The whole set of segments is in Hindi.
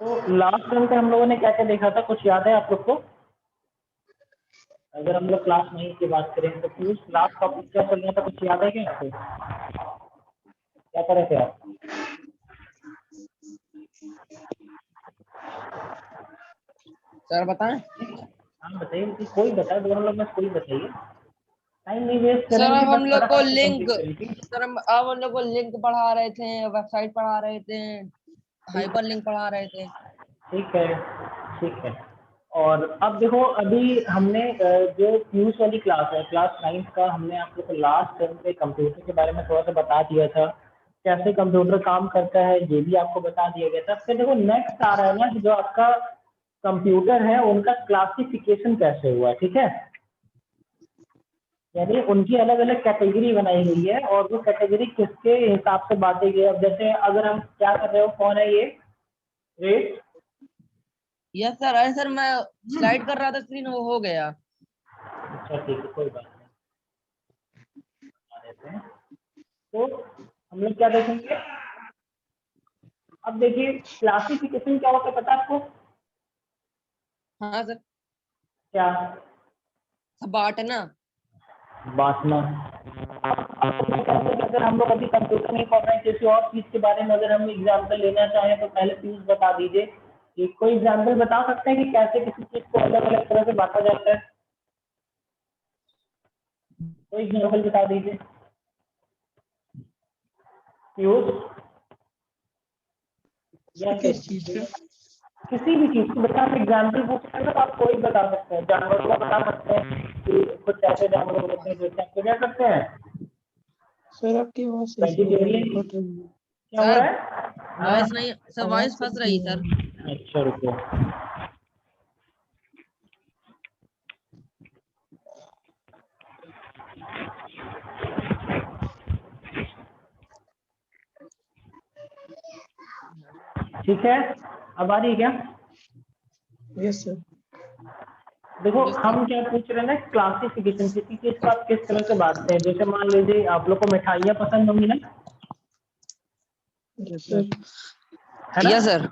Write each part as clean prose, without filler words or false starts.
तो लास्ट टाइम पे हम लोगों ने क्या क्या देखा था, कुछ याद है आप लोग को? अगर हम लोग क्लास 9 की बात करें तो फ्यूज लास्ट टॉपिक क्या चल रहा था, कुछ याद है क्या आपको? क्या कर रहे थे आप? सर बताएं। हाँ बताइए, कोई बताए, दोनों लोग में कोई बताइए, टाइम नहीं वेस्ट सर करेंगे, अब हम बस लोग को फटाफट से लिंक कंप्लीट करेंगे। सर अब हम लोग को लिंक पढ़ा रहे थे, वेबसाइट पढ़ा रहे थे, ठीक हाइपर लिंक पढ़ा रहे थे। ठीक है, ठीक है। और अब देखो, अभी हमने जो फ्यूज वाली क्लास है, क्लास 9 का, हमने आप लोग को लास्ट टाइम पे कंप्यूटर के बारे में थोड़ा सा बता दिया था, कैसे कंप्यूटर काम करता है ये भी आपको बता दिया गया था। फिर देखो नेक्स्ट आ रहा है ना, कि जो आपका कंप्यूटर है उनका क्लासिफिकेशन कैसे हुआ है, ठीक है? यानी उनकी अलग अलग कैटेगरी बनाई हुई है, और वो कैटेगरी किसके हिसाब से बांटे गए। अब जैसे अगर हम क्या कर रहे हो, कौन है ये रेट? यस सर, अरे सर मैं स्लाइड कर रहा था, स्क्रीन वो हो गया। अच्छा ठीक है, कोई बात नहीं, बता देते हैं। तो हम लोग क्या देखेंगे, अब देखिए क्लासिफिकेशन क्या होता है पता है आपको? हाँ सर, क्या? बांटना। बांटना। अगर हम लोग अभी कंप्यूटर नहीं पढ़ रहे हैं, किसी और चीज के बारे में अगर हम एग्जाम्पल लेना चाहें तो पहले प्लीज बता दीजिए कि कोई एग्जाम्पल बता सकते हैं कि कैसे किसी चीज को अलग अलग तरह से बांटा जाता है? कोई एग्जाम्पल बता दीजिए। यूज या किस चीज का? किसी भी चीज की, बता आप एग्जाम्पल पूछ सकते हैं तो आप कोई बता सकते हैं, जानवर को बता सकते हैं कि कुछ ऐसे जानवर होते हैं जो चेक कर सकते हैं। सर आपकी आवाज सही से नहीं आ रही, वेजिटेरियन कट रही है। क्या हो सर रहा है? वॉइस नहीं, सर आवाज वॉइस सही फंस से रही नहीं आ सर। रही। अच्छा रुको, ठीक है, अब आ रही है क्या? Yes sir. देखो यस सर। हम क्या पूछ रहे हैं ना, क्लासिफिकेशन, किसी चीज को आप किस तरह से बांटते हैं। जैसे मान लीजिए आप लोग को मिठाइयाँ पसंद होंगी ना, यस सर। है ना? Yes sir.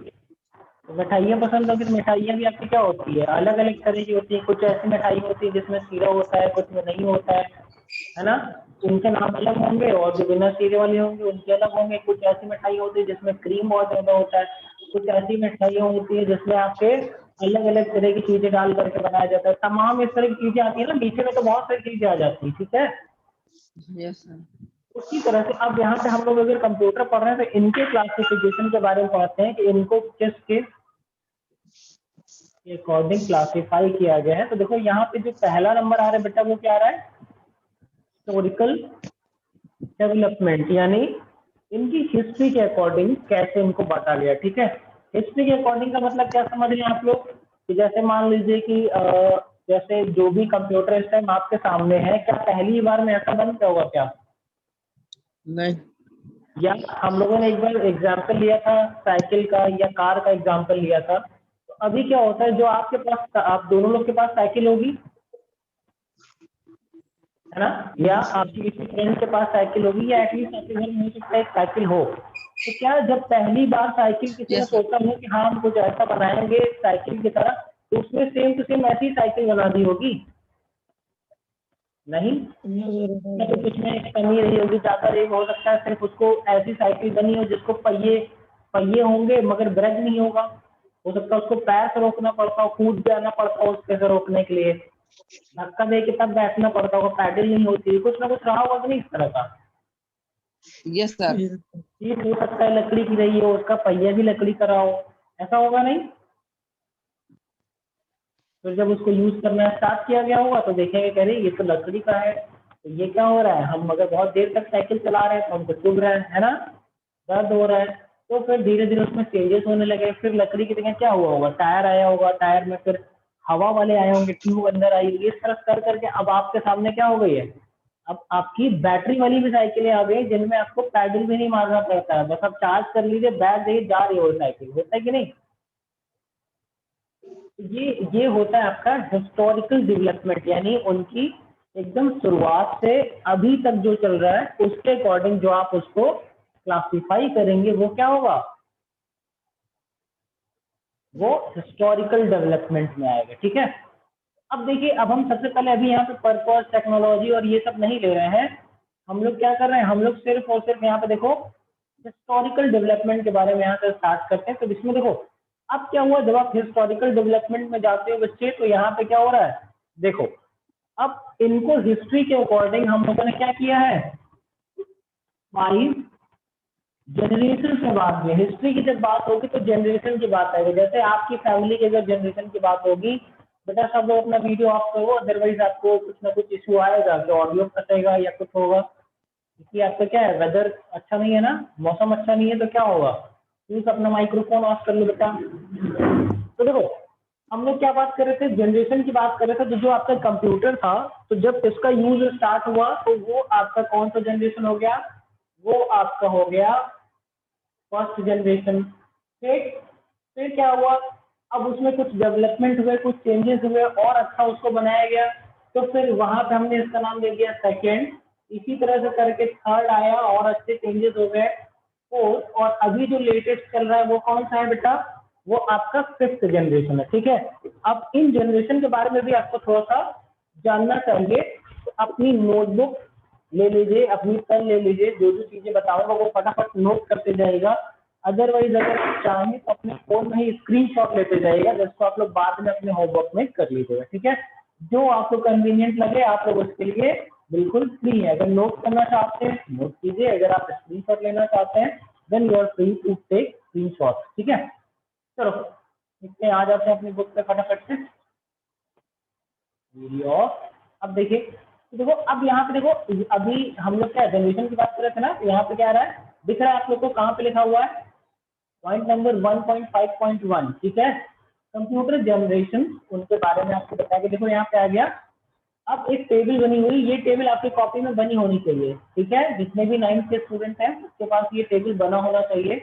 तो मिठाइयाँ पसंद होगी तो मिठाइयाँ भी आपकी क्या होती है, अलग अलग तरह की होती है। कुछ ऐसी मिठाई होती है जिसमें सीरा होता है, कुछ में नहीं होता है ना? उनके नाम अलग होंगे, और जो बिना सीरे वाले होंगे उनके अलग होंगे। कुछ ऐसी मिठाई होती है जिसमें क्रीम बहुत ज्यादा होता है, कुछ ऐसी मिठाइयाँ होती है जिसमें आपके अलग अलग तरह की चीजें डाल करके बनाया जाता है। तमाम इस तरह की चीजें आती है ना, मीठे में तो बहुत सारी चीजें आ जाती है, ठीक है? Yes sir. उसी तरह से अब यहाँ पे हम लोग अगर कंप्यूटर पढ़ रहे हैं तो इनके क्लासिफिकेशन के बारे में पढ़ते हैं कि इनको किस के अकॉर्डिंग क्लासिफाई किया गया है। तो देखो यहाँ पे जो पहला नंबर आ रहा है बेटा, वो क्या आ रहा है? हिस्टोरिकल डेवलपमेंट, यानी इनकी हिस्ट्री के अकॉर्डिंग कैसे इनको बांटा गया, ठीक है? हिस्ट्री के अकॉर्डिंग का मतलब क्या समझ रहे हैं आप लोग? कि जैसे मान लीजिए कि जैसे जो भी कंप्यूटर इस टाइम आपके सामने है, क्या पहली बार में ऐसा बन गया होगा क्या? नहीं। या हम लोगों ने एक बार एग्जाम्पल लिया था साइकिल का या कार का एग्जाम्पल लिया था। तो अभी क्या होता है, जो आपके पास, आप दोनों लोग के पास साइकिल होगी, है ना? या आपकी किसी फ्रेंड के पास साइकिल होगी, या एटलीस्ट आपके घर में हो सकता है एक साइकिल हो। तो क्या जब पहली बार साइकिल किसी ने यस सर। सोचा हो कि हाँ हम कुछ ऐसा बनाएंगे साइकिल की तरह, तो उसमें सेम टू सेम ऐसी साइकिल बना दी होगी? नहीं, तो कुछ में कमी रही होगी, ज्यादा रही हो सकता है, सिर्फ उसको ऐसी साइकिल बनी हो जिसको पहिए पहिए होंगे मगर ब्रेक नहीं होगा। हो सकता है उसको पैर से रोकना पड़ता हो, कूद जाना पड़ता हो उसके से रोकने के लिए, धक्का दे के तब बैठना पड़ता होगा, पैडल नहीं होती, कुछ ना कुछ रहा होगा कि नहीं इस तरह का? Yes sir. सीट हो सकता है लकड़ी की रही हो, उसका पहिया भी लकड़ी का रहा हो, ऐसा होगा नहीं? फिर जब उसको यूज करना स्टार्ट किया गया होगा तो देखेंगे कह रहे ये तो लकड़ी का है, तो ये क्या हो रहा है, हम अगर बहुत देर तक साइकिल चला रहे हैं तो हमको चुभ रहा है ना, दर्द हो रहा है। तो फिर धीरे धीरे उसमें चेंजेस होने लगे। फिर लकड़ी की जगह क्या हुआ होगा, टायर आया होगा, टायर में फिर हवा वाले आए होंगे, ट्यूब अंदर आई होगी, इस तरह कर करके अब आपके सामने क्या हो गई है, अब आपकी बैटरी वाली भी साइकिलें आ गई जिनमें आपको पैडल भी नहीं मारना पड़ता है, बस आप चार्ज कर लीजिए, बैग दे जा रही हो साइकिल, होता है कि नहीं? ये होता है आपका हिस्टोरिकल डेवलपमेंट, यानी उनकी एकदम शुरुआत से अभी तक जो चल रहा है उसके अकॉर्डिंग जो आप उसको क्लासिफाई करेंगे वो क्या होगा? वो हिस्टोरिकल डेवलपमेंट में आएगा। ठीक है, अब देखिए, अब हम सबसे पहले अभी यहाँ पे पर्पस, टेक्नोलॉजी और ये सब नहीं ले रहे हैं। हम लोग क्या कर रहे हैं, हम लोग सिर्फ और सिर्फ यहाँ पे देखो हिस्टोरिकल डेवलपमेंट के बारे में यहाँ से स्टार्ट करते हैं। तो इसमें देखो अब क्या हुआ, जब आप हिस्टोरिकल डेवलपमेंट में जाते हो बच्चे, तो यहाँ पे क्या हो रहा है, देखो अब इनको हिस्ट्री के अकॉर्डिंग हम लोगों ने क्या किया है, 5 जनरेशन के बाद में हिस्ट्री की जब बात होगी तो जनरेशन की बात आएगी। जैसे आपकी फैमिली की अगर जनरेशन की बात होगी, बेटा सब लोग अपना वीडियो ऑफ करो, अदरवाइज आपको कुछ ना कुछ इशू आएगा, तो ऑडियो फटेगा या कुछ होगा, क्योंकि आपका क्या है, वेदर अच्छा नहीं है ना, मौसम अच्छा नहीं है, तो क्या होगा, प्लीज अपना माइक्रोफोन ऑफ कर लो बेटा। तो देखो हम लोग क्या बात कर रहे थे, जनरेशन की बात कर रहे थे। तो जो आपका कंप्यूटर था, तो जब इसका यूज स्टार्ट हुआ तो वो आपका कौन सा जनरेशन हो गया, वो आपका हो गया फर्स्ट जनरेशन। फिर क्या हुआ, अब उसमें कुछ डेवलपमेंट हुए, कुछ चेंजेस हुए और अच्छा उसको बनाया गया, तो फिर वहां पे हमने इसका नाम दे दिया सेकेंड। इसी तरह से करके थर्ड आया और अच्छे चेंजेस हो गए, फोर्थ, और अभी जो लेटेस्ट चल रहा है वो कौन सा है बेटा, वो आपका 5th जनरेशन है। ठीक है, अब इन जनरेशन के बारे में भी आपको थोड़ा सा जानना चाहिए, तो अपनी नोटबुक ले लीजिए, अपनी पेन ले लीजिए, जो जो चीजें बताऊंगा वो फटाफट नोट करते जाएगा। अदरवाइज अगर आप चाहें तो अपने फोन में ही स्क्रीनशॉट लेते जाइएगा, जिसको आप लोग बाद में अपने होमवर्क में कर लीजिएगा। ठीक है, जो आपको कन्वीनियंट लगे आप लोग उसके लिए बिल्कुल फ्री है। अगर नोट करना चाहते हैं नोट कीजिए, अगर आप स्क्रीनशॉट लेना चाहते हैं then you are free to take screenshot. ठीक है, चलो इसमें आ जाते हैं अपनी बुक पे फटाफट से। वीडियो, अब देखिए, तो देखो अब यहाँ पे देखो, अभी हम लोग क्या जनरेशन की बात कर रहे थे ना, तो यहाँ पे क्या आ रहा है, दिख रहा है आप लोग को, कहाँ पे लिखा हुआ है, पॉइंट नंबर 1.5.1। ठीक है, कंप्यूटर जनरेशन, उनके बारे में आपको बताया कि देखो यहाँ पे आ गया। अब एक टेबल बनी हुई, ये टेबल आपकी कॉपी में बनी होनी चाहिए। ठीक है, जितने भी 9th के स्टूडेंट हैं उसके पास ये टेबल बना होना चाहिए।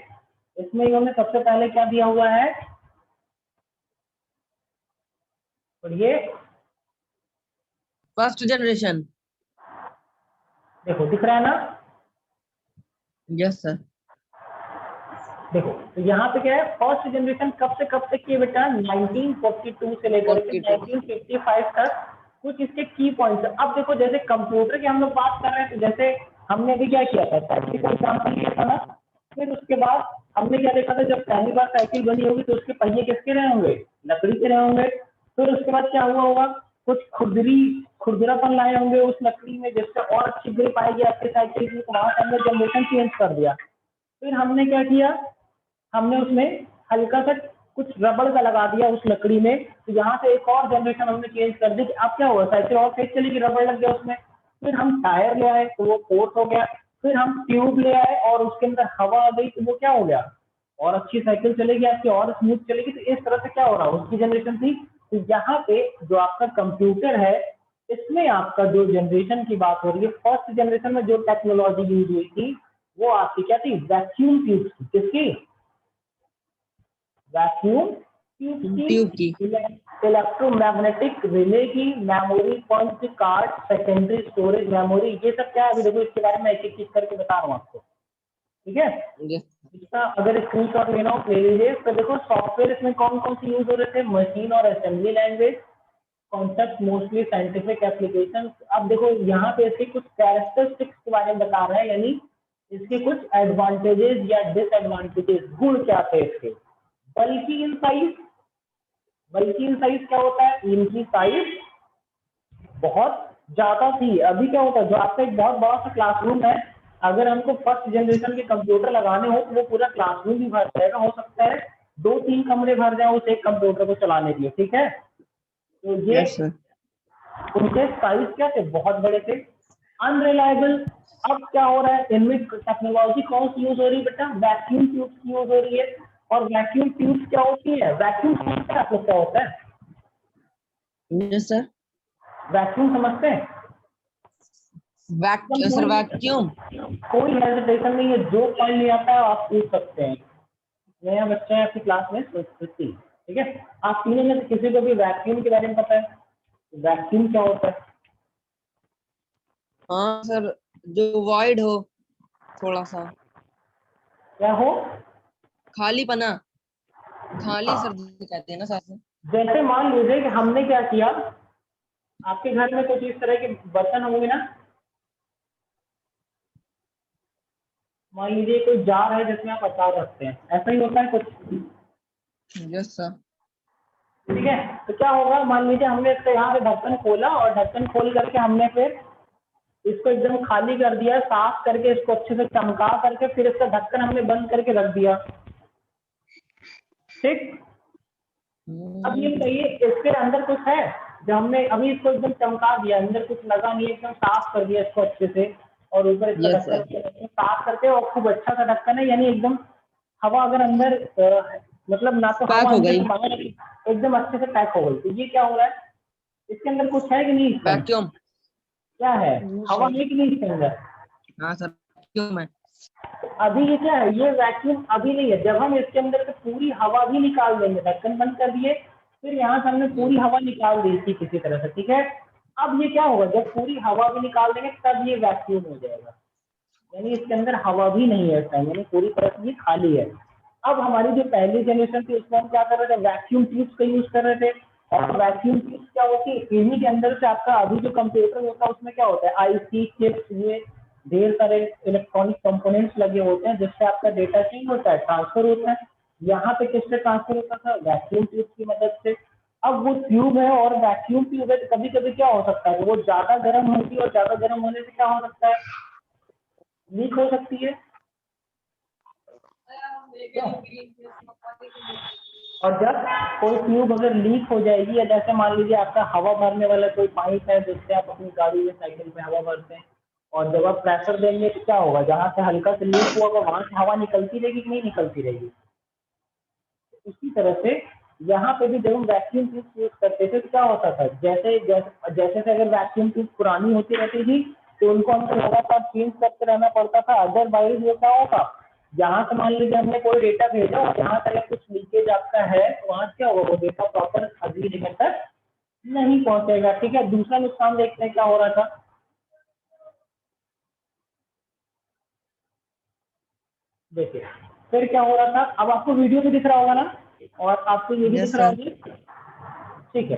इसमें इन्होंने सबसे पहले क्या दिया हुआ है, पढ़िए, फर्स्ट जनरेशन। देखो दिख रहा है ना, यस सर। देखो तो यहाँ पे क्या है, फर्स्ट जनरेशन कब से कब तक की है बेटा, 1942 से लेकर के 42। 1955 तक। कुछ इसके की पॉइंट्स। अब देखो जैसे कंप्यूटर की हम लोग बात कर रहे हैं, तो जैसे हमने अभी क्या किया था, प्रैक्टिकल एग्जाम्पल लिया था ना, फिर उसके बाद हमने क्या देखा था, जब पहली बार साइकिल बनी होगी तो उसके पहिए किसके रहे होंगे, लकड़ी के रहे होंगे। फिर उसके बाद क्या हुआ होगा, कुछ खुरदरापन लाए होंगे उस लकड़ी में, जिससे और अच्छी ग्रिप आएगी आपके साइकिल की, तो वहां से हमने जनरेशन चेंज कर दिया। फिर हमने क्या किया, हमने उसमें हल्का सा कुछ रबड़ का लगा दिया उस लकड़ी में, तो यहाँ से एक और जनरेशन हमने चेंज कर दी कि अब क्या हुआ, साइकिल और तेज चलेगी, रबड़ लग गया उसमें। फिर हम टायर ले आए तो वो फोर्थ हो गया। फिर हम ट्यूब ले आए और उसके अंदर हवा आ गई, तो वो क्या हो गया, और अच्छी साइकिल चलेगी आपकी, और स्मूथ चलेगी। तो इस तरह से क्या हो रहा है, उसकी जनरेशन थी। तो यहाँ पे जो आपका कंप्यूटर है, इसमें आपका जो जनरेशन की बात हो रही है, फर्स्ट जनरेशन में जो टेक्नोलॉजी यूज हुई थी वो आपकी क्या थी, वैक्यूम ट्यूब की। किसकी, वैक्यूम ट्यूब ट्यूब की। की, इलेक्ट्रोमैग्नेटिक रिले की, memory, punch card, secondary storage memory, ये सब क्या है, अभी देखो इसके बारे में एक एक चीज करके बता रहा हूँ आपको। ठीक है, यस। इसका अगर स्क्रीनशॉट लेना हो ले लीजिए। तो देखो सॉफ्टवेयर इसमें कौन कौन सी यूज हो रहे थे, मशीन और assembly language, concept mostly scientific application. अब देखो यहाँ पे इसके कुछ कैरेक्टरिस्टिक्स के बारे में बता रहा है, यानी इसके कुछ एडवांटेजेस या डिसएडवांटेजेस, गुण क्या थे इसके। बल्कि इन साइज, बल्कि इन साइज क्या होता है, इनकी साइज बहुत ज्यादा थी। अभी क्या होता है, जो आपका एक बहुत बड़ा सा क्लासरूम है, अगर हमको फर्स्ट जनरेशन के कंप्यूटर लगाने हो तो वो पूरा क्लासरूम भी भर जाएगा, हो सकता है 2-3 कमरे भर जाए उस एक कंप्यूटर को चलाने के लिए। ठीक है, तो ये यस सर। उनके साइज क्या थे, बहुत बड़े थे। अनरिलायबल, अब क्या हो रहा है, इनमें टेक्नोलॉजी कौन सी यूज हो रही है बेटा, वैक्यूम ट्यूब की यूज हो रही है। और वैक्यूम ट्यूब क्या होती है, वैक्यूम समझते हैं आप लोग क्या होता है, यस सर। वैक्यूम समझते हैं, एकदम सर वैक्यूम। कोई हेजिटेशन नहीं है, जो पॉइंट नहीं आता है आप पूछ सकते हैं। नया बच्चा है आपकी क्लास में, सुश्रुति, ठीक है, आप तीनों में से किसी को भी वैक्यूम के बारे में पता है, वैक्यूम क्या होता है, हाँ सर, जो वाइड हो थोड़ा सा, क्या हो, खाली पना। थाली सर कहते हैं ना साथ में। जैसे मान लीजिए कि हमने क्या किया, आपके घर में कुछ इस तरह के बर्तन होंगे ना, मान लीजिए कोई जार है जिसमें आप अचार रखते हैं, ऐसा ही होता है कुछ। Yes sir. ठीक है, तो क्या होगा, मान लीजिए हमने इसका यहाँ पे ढक्कन खोला और ढक्कन खोल करके हमने फिर इसको एकदम खाली कर दिया, साफ करके इसको अच्छे से चमका करके फिर इसका ढक्कन हमने बंद करके रख दिया। ठीक, अब ये बताइए इसके अंदर कुछ है? जब हमने अभी इसको एकदम चमका दिया, अंदर कुछ लगा नहीं, एकदम साफ कर दिया इसको अच्छे से, और ऊपर इसका Yes, ढक्कन साफ करके, और खूब अच्छा सा ढक्कन है, यानी एकदम हवा अगर अंदर मतलब ना तो पैक हवा हो अंदर गई। से बाहर एकदम अच्छे से पैक हो गई। तो ये क्या हो रहा है, इसके अंदर कुछ है कि नहीं? इसके अंदर वैक्यूम। क्या है, No, हवा sir. है कि नहीं इसके अंदर? हाँ सर वैक्यूम है। अभी ये क्या है, ये वैक्यूम अभी नहीं है। जब हम इसके अंदर से पूरी हवा भी निकाल देंगे, ढक्कन बंद कर दिए, फिर यहाँ से हमने पूरी हवा निकाल दी थी किसी तरह से, ठीक है। अब ये क्या होगा, जब पूरी हवा भी निकाल देंगे तब ये वैक्यूम हो जाएगा, यानी इसके अंदर हवा भी नहीं है इस टाइम, यानी पूरी तरह से ये खाली है। अब हमारी जो पहली जनरेशन थी उसमें हम क्या कर रहे थे, वैक्यूम ट्यूब्स का यूज कर रहे थे। और वैक्यूम ट्यूब्स क्या होती है, इन्हीं के अंदर से आपका अभी जो कंप्यूटर होता है उसमें क्या होता है, आईसी चिप्स, ये ढेर सारे इलेक्ट्रॉनिक कंपोनेंट्स लगे होते हैं जिससे आपका डेटा चेंज होता है, ट्रांसफर होता है। यहाँ पे किससे ट्रांसफर होता था, वैक्यूम ट्यूब की मदद से। अब वो ट्यूब है और वैक्यूम ट्यूब है, तो कभी कभी क्या हो सकता है, वो ज्यादा गर्म होती है, और ज्यादा गर्म होने से क्या हो सकता है, लीक हो सकती है। और जब कोई ट्यूब अगर लीक हो जाएगी, या जैसे मान लीजिए आपका हवा भरने वाला कोई पाइप है जिससे आप अपनी गाड़ी या साइकिल पे हवा भरते हैं, और जब आप प्रेशर देंगे तो क्या होगा, जहाँ से हल्का से लीक हुआ होगा वहां से हवा निकलती रहेगी कि नहीं निकलती रहेगी। इसी तरह से यहाँ पे भी जब हम वैक्यूम ट्यूब यूज करते थे तो क्या होता था, जैसे जैसे जैसे से अगर वैक्यूम ट्यूब पुरानी होती रहती थी तो उनको हमको लगातार चेंज करते रहना पड़ता था। अदरवाइज ये क्या होगा, जहाँ से मान लीजिए हमने कोई डेटा भेजा, जहाँ तक कुछ लीकेज आपका है, तो वहाँ क्या होगा, वो डेटा प्रॉपर अगली जगह तक नहीं पहुंचेगा। ठीक है, दूसरा नुकसान देखते हैं क्या हो रहा था। देखिए फिर क्या हो रहा था, अब आपको वीडियो भी दिख रहा होगा ना, और आपको ये भी यस दिख रहा सर। होगा। ठीक है,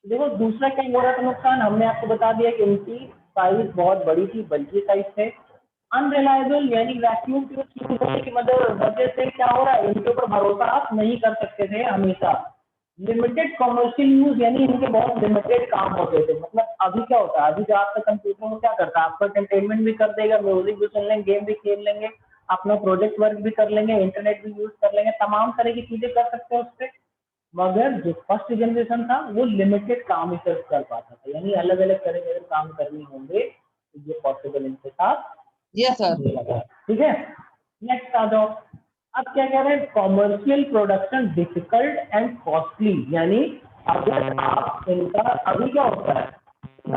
देखो दूसरा क्या हो रहा था नुकसान, हमने आपको बता दिया कि इनकी साइज बहुत बड़ी थी, बल्कि साइज थे। अनरिलायबल, यानी वैक्यूम ट्यूब की वजह से क्या हो रहा है, इनके ऊपर भरोसा आप नहीं कर सकते थे हमेशा। लिमिटेड कमर्शियल यूज, यानी इनके बहुत लिमिटेड काम होते थे। मतलब अभी क्या होता है, अभी जो आपका कंप्यूटर में क्या करता है, आपका एंटरटेनमेंट भी कर देगा, म्यूजिक भी सुन लेंगे, गेम भी खेल लेंगे, अपना प्रोजेक्ट वर्क भी कर लेंगे, इंटरनेट भी यूज कर लेंगे, तमाम तरह की चीजें कर सकते हैं उससे। मगर जो फर्स्ट जनरेशन था वो लिमिटेड काम ही सिर्फ कर पाता था, यानी अलग अलग तरह के अगर काम करने होंगे तो ये पॉसिबल इनके साथ यस सर। नहीं लगा। ठीक है, नेक्स्ट आ जाओ। अब क्या कह रहे हैं, commercial production difficult and costly, यानी अगर आप इनका अभी क्या होता है,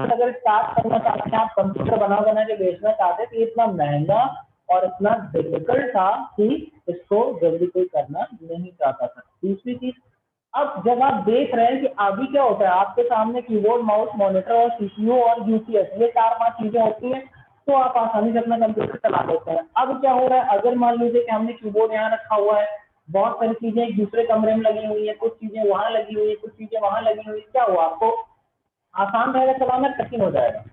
अगर स्टार्ट करना चाहते हैं, आप कंप्यूटर बना बना के बेचना चाहते हैं, तो इतना महंगा और इतना डिफिकल्ट था कि इसको जल्दी कोई करना नहीं चाहता था। दूसरी चीज, अब जब आप देख रहे हैं कि अभी क्या होता है, आपके सामने कीबोर्ड, माउस, मॉनिटर और सीपीयू और यूपीएस, ये 4-5 चीजें होती हैं, तो आप आसानी से अपना कंप्यूटर चला लेते हैं। अब क्या हो रहा है, अगर मान लीजिए कि हमने कीबोर्ड यहाँ रखा हुआ है, बहुत सारी चीजें एक दूसरे कमरे में लगी हुई है, कुछ चीजें वहां लगी हुई है, कुछ चीजें वहां लगी हुई है, क्या हुआ, आपको आसान रहेगा चलाना, कठिन हो जाएगा?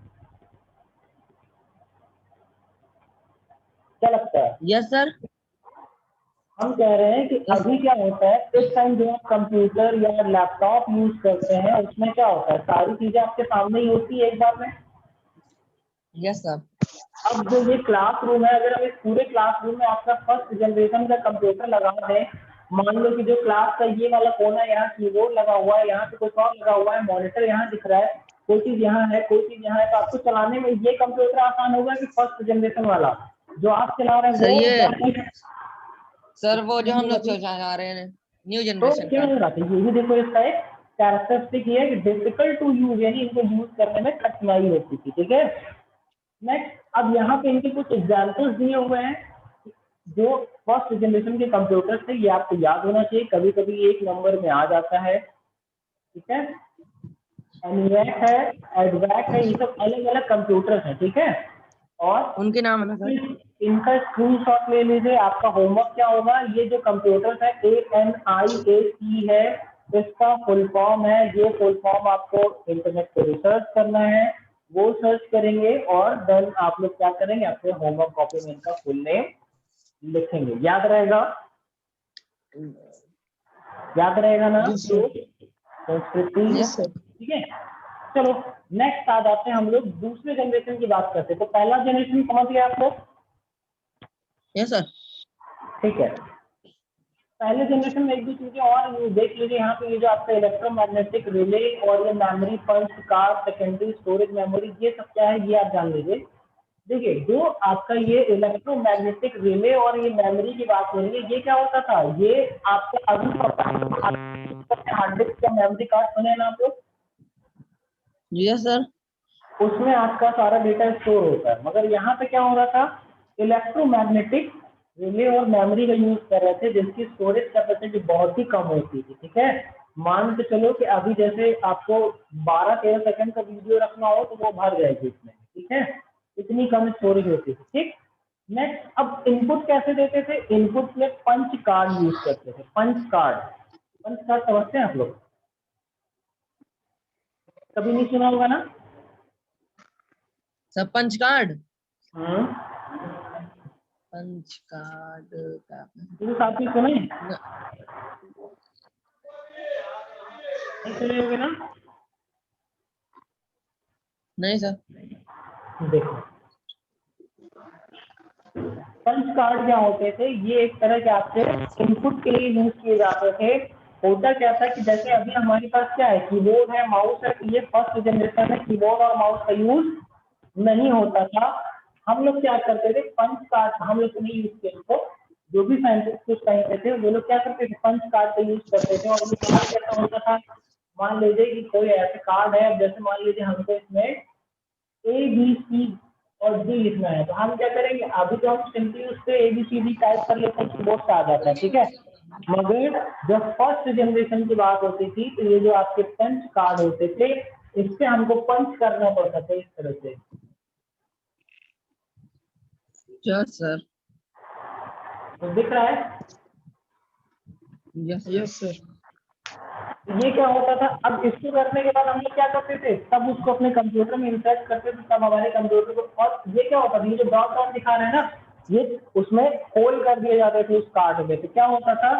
क्या लगता है? Yes sir. हम कह रहे हैं कि अभी क्या होता है, इस टाइम जो आप कंप्यूटर या लैपटॉप यूज करते हैं उसमें क्या होता है, सारी चीजें आपके सामने ही होती है एक बार में। Yes sir. अब जो ये क्लासरूम है, अगर हम इस पूरे क्लासरूम में आपका फर्स्ट जनरेशन का कंप्यूटर लगा दें, मान लो कि जो क्लास का ये वाला कोना है, यहाँ कीबोर्ड लगा हुआ है, यहाँ पे कुछ और लगा हुआ है, मॉनिटर यहाँ दिख रहा है, कोई चीज यहाँ है, कोई चीज यहाँ है, तो आपको चलाने में ये कंप्यूटर आसान होगा कि फर्स्ट जनरेशन वाला जो आप चला रहे हैं सर वो? ये सर वो जो हम लोग चला रहे हैं न्यू तो जनरेशन क्यों का। नहीं आती, ये भी देखो इसका एक कैरेक्टरिस्टिक ये है कि डिफिकल्ट टू यूज, यानी इनको यूज करने में कठिनाई होती थी। ठीक है, नेक्स्ट, अब यहाँ पे इनके कुछ एग्जाम्पल्स दिए हुए हैं जो फर्स्ट जनरेशन के कंप्यूटर थे, ये आपको याद होना चाहिए, कभी कभी एक नंबर में आ जाता है। ठीक है, एनवैक है, एडवैक है, ये सब अलग अलग कंप्यूटर हैं। ठीक है, और उनके नाम है ना सर? इनका स्क्रीनशॉट ले लीजिए। आपका होमवर्क क्या होगा, ये जो कंप्यूटर है ANIAC है, इसका फुल फॉर्म है, ये फुल फॉर्म आपको इंटरनेट पे रिसर्च करना है, वो सर्च करेंगे और देन आप लोग क्या करेंगे, अपने होमवर्क कॉपी में इनका फुल नेम लिखेंगे। याद रहेगा? याद रहेगा ना? Yes, sir. संस्कृति। Yes, sir. ठीक है, चलो नेक्स्ट आ जाते हैं हम लोग दूसरे जनरेशन की बात करते हैं। तो पहला जनरेशन समझ गए आप लोग? Yes sir. ठीक है, पहले जनरेशन में एक दो चीजें और देख लीजिए यहाँ पे। ये जो आपका इलेक्ट्रोमैग्नेटिक रिले और ये memory punch card, secondary storage memory, ये सब क्या है ये आप जान लीजिए। देखिए, जो आपका ये इलेक्ट्रोमैग्नेटिक रिले और ये मेमोरी की बात हो रही है, ये क्या होता था, ये आपका अभी हार्ड डिस्क का मेमोरी कार्ड सुने ना आप लोग? Yes sir. उसमें आपका सारा डेटा स्टोर होता है, मगर यहाँ पे क्या हो रहा था, इलेक्ट्रोमैग्नेटिक रिले और मेमोरी का यूज कर रहे थे, जिसकी स्टोरेज कैपेसिटी बहुत ही कम होती थी। ठीक है, मान के चलो कि अभी जैसे आपको 12-13 सेकंड का वीडियो रखना हो तो वो भर जाएगी इसमें। ठीक है, इतनी कम स्टोरेज होती थी। ठीक, नेक्स्ट, अब इनपुट कैसे देते थे? इनपुट में पंच कार्ड यूज करते थे। पंच कार्ड, पंच कार्ड समझते हैं आप लोग? कभी नहीं सुना होगा ना? Sir punch card. Hmm, punch card का तो साथ में सुने न- नहीं सुने होगे ना? नहीं सर। देखो, पंच कार्ड क्या होते थे, ये एक तरह के आपके इनपुट के लिए यूज किए जाते थे। होता क्या था कि जैसे अभी हमारे पास क्या है, कीबोर्ड है, माउस है, तो ये फर्स्ट जनरेशन में कीबोर्ड और माउस का यूज नहीं होता था। हम लोग क्या करते थे, पंच कार्ड, हम लोग नहीं यूज किए इसको, जो भी साइंटिस्ट उस टाइम पे थे वो लोग क्या करते थे, पंच कार्ड का यूज करते थे। और ये कार्ड कैसा होता था, मान लीजिए कि कोई ऐसे कार्ड है, जैसे मान लीजिए हमको इसमें ABC और D लिखना है, तो हम क्या करेंगे, अभी तो हम सिंपली उस पर ABCD टाइप कर लेते हैं, कीबोर्ड से आ जाता है। ठीक है, मगर जब फर्स्ट जनरेशन की बात होती थी तो ये जो आपके पंच कार्ड होते थे, इससे हमको पंच करना पड़ता था इस तरह से। Yes sir. तो दिख रहा है? Yes Yes, sir. ये क्या होता था, अब इसको करने के बाद हम लोग क्या करते थे, तब उसको अपने कंप्यूटर में इंसर्ट करते थे, तब हमारे कंप्यूटर को, और ये क्या होता था, ये जो डॉट डॉट दिखा रहे हैं ना, ये उसमें होल कर दिए जाते थे उस कार्ड में। तो क्या होता था,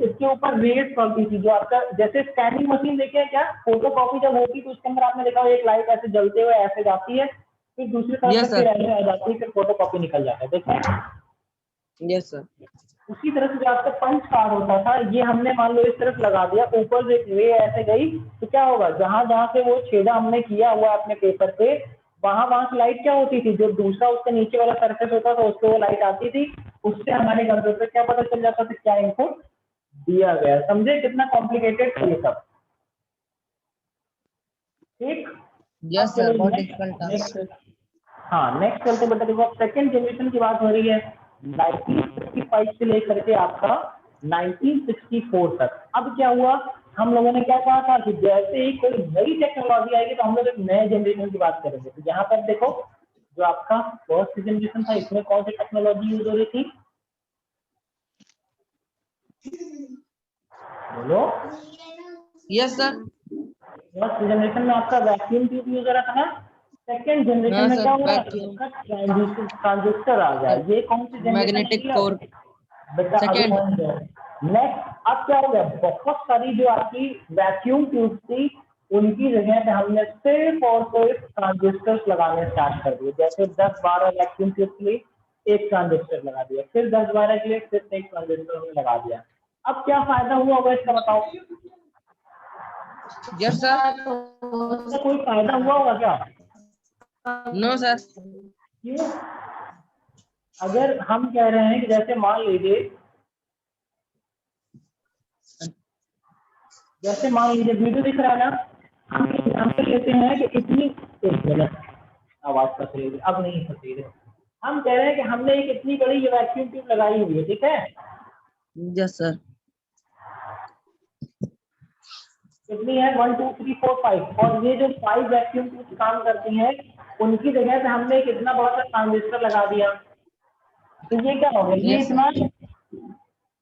इसके ऊपर रेस पड़ती थी, जो आपका जैसे स्कैनिंग मशीन देखे हैं क्या, फोटो कॉपी जब होती तो उसके अंदर आपने देखा एक लाइट ऐसे जलते हुए ऐसे जाती है, फिर दूसरी तरफ यस से फिर सर। ऐसे आ जाती है, फिर फोटो कॉपी निकल जाता है। देखा? Yes sir. उसी तरह से जो आपका पंच कार्ड होता था, ये हमने मान लो इस तरफ लगा दिया, ऊपर से एक रे ऐसे गई, तो क्या होगा, जहां जहां से वो छेदा हमने किया हुआ है अपने पेपर पे, वहां वहां से लाइट क्या होती थी, जो दूसरा उसके नीचे वाला सरफेस होता था उस पर वो लाइट आती थी। उससे हमारे कंप्यूटर क्या पता चल जाता था क्या इनपुट दिया गया। समझे कितना कॉम्प्लिकेटेड है ये सब? ठीक, अब यस चलो सर, बहुत नेक्स्ट डिफिकल्ट था। Yes, sir. हाँ नेक्स्ट चलते बेटा। देखो, सेकेंड जनरेशन की बात हो रही है 1965 से लेकर के आपका 1964 तक। अब क्या हुआ, हम लोगों ने क्या कहा था कि जैसे ही कोई नई टेक्नोलॉजी आएगी तो हम लोग एक नए जनरेशन की बात करेंगे। तो यहाँ पर देखो, जो आपका फर्स्ट जनरेशन था, इसमें कौन सी टेक्नोलॉजी यूज हो रही थी, बोलो? Yes sir. फर्स्ट जनरेशन में आपका वैक्यूम ट्यूब यूज हो रहा था ना। सेकेंड जनरेशन हाँ में क्या सर, हो रहा है, वैक्यूम आपका ट्रांजिस्टर आ गया। ये कौन सी जनरेशन मैग्नेटिक है कोर बेटा? अभी सेकेंड। नेक्स्ट अब क्या हो गया, बहुत सारी जो आपकी वैक्यूम ट्यूब थी, उनकी जगह पे हमने सिर्फ और सिर्फ ट्रांजिस्टर्स लगाने स्टार्ट कर दिए। जैसे 10-12 वैक्यूम ट्यूब के लिए एक ट्रांजिस्टर लगा दिया, फिर 10-12 के लिए सिर्फ एक ट्रांजिस्टर हमने लगा दिया। अब क्या फायदा हुआ होगा इसका बताओ? Yes sir. इसका कोई फायदा हुआ होगा क्या? No sir. क्यों? अगर हम कह रहे हैं कि जैसे मान लीजिए, वीडियो दिख रहा है ना, हम एग्जाम्पल लेते हैं कि इतनी, एक मिनट आवाज फंस रही है, अब नहीं फंस रही है। हम कह रहे हैं कि हमने एक इतनी बड़ी ये वैक्यूम ट्यूब लगाई हुई है, ठीक है? Yes sir. कितनी है, 1 2 3 4 5, और ये जो 5 वैक्यूम ट्यूब काम करती हैं, उनकी जगह पे हमने एक इतना बड़ा सा ट्रांजिस्टर लगा दिया, तो ये क्या हो गया, ये Yes, sir. इतना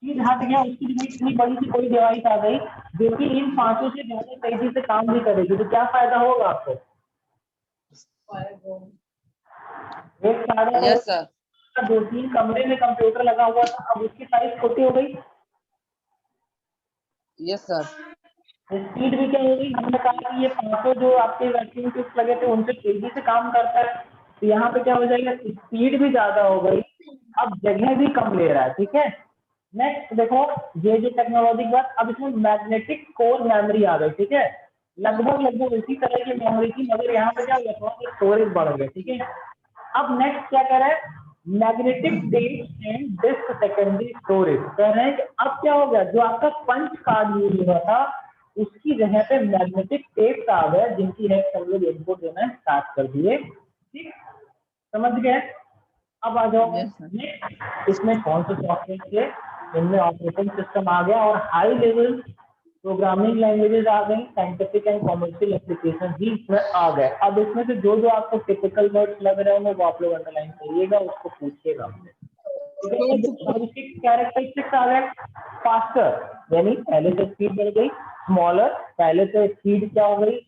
चीज हट गया, उसकी जगह इतनी बड़ी सी कोई डिवाइस आ गई जो कि इन 500 से ज्यादा तेजी से काम भी करेगी, तो क्या फायदा होगा आपको? एक साढ़े Yes, sir. 2-3 कमरे में कंप्यूटर लगा हुआ था, अब उसकी साइज छोटी हो गई, Yes, sir. स्पीड भी क्या होगी, हमने कहा कि ये 500 जो आपके वैक्यूम ट्यूब्स लगे थे उनसे तेजी से काम करता है, तो यहाँ पे क्या हो जाएगा, स्पीड भी ज्यादा हो गई, अब जगह भी कम ले रहा है, ठीक है। नेक्स्ट देखो, ये जो टेक्नोलॉजी की बात, अब इसमें मैग्नेटिक कोर मेमोरी आ गई, ठीक है, लगभग इसी तरह की मेमोरी थी, मगर यहाँ पे क्या हो गया, थोड़ा सा स्टोरेज बढ़ गया, ठीक है। अब नेक्स्ट क्या कर रहा है, magnetic tape and disk secondary storage कह रहे हैं कि अब क्या हो गया, जो आपका पंच कार्ड यूज हुआ था उसकी जगह पे मैग्नेटिक टेप आ गया, जिनकी है सब लोग इनपुट देना स्टार्ट कर दिए, ठीक, समझ गए। अब आ जाओ, Yes, sir. इसमें कौन से सॉफ्टवेयर थे, इनमें ऑपरेटिंग सिस्टम आ गया और हाई लेवल प्रोग्रामिंग लैंग्वेजेस आ गई, साइंटिफिक एंड कॉमर्शियल एप्लीकेशन भी इसमें आ गए। अब इसमें से जो जो आपको टिपिकल वर्ड्स लग रहे होंगे वो आप लोग अंडरलाइन करिएगा, उसको पूछिएगा हमसे, कैरेक्टरिस्टिक्स आ गए, फास्टर यानी पहले से स्पीड बढ़ गई, स्मॉलर पहले से स्पीड क्या हो गई,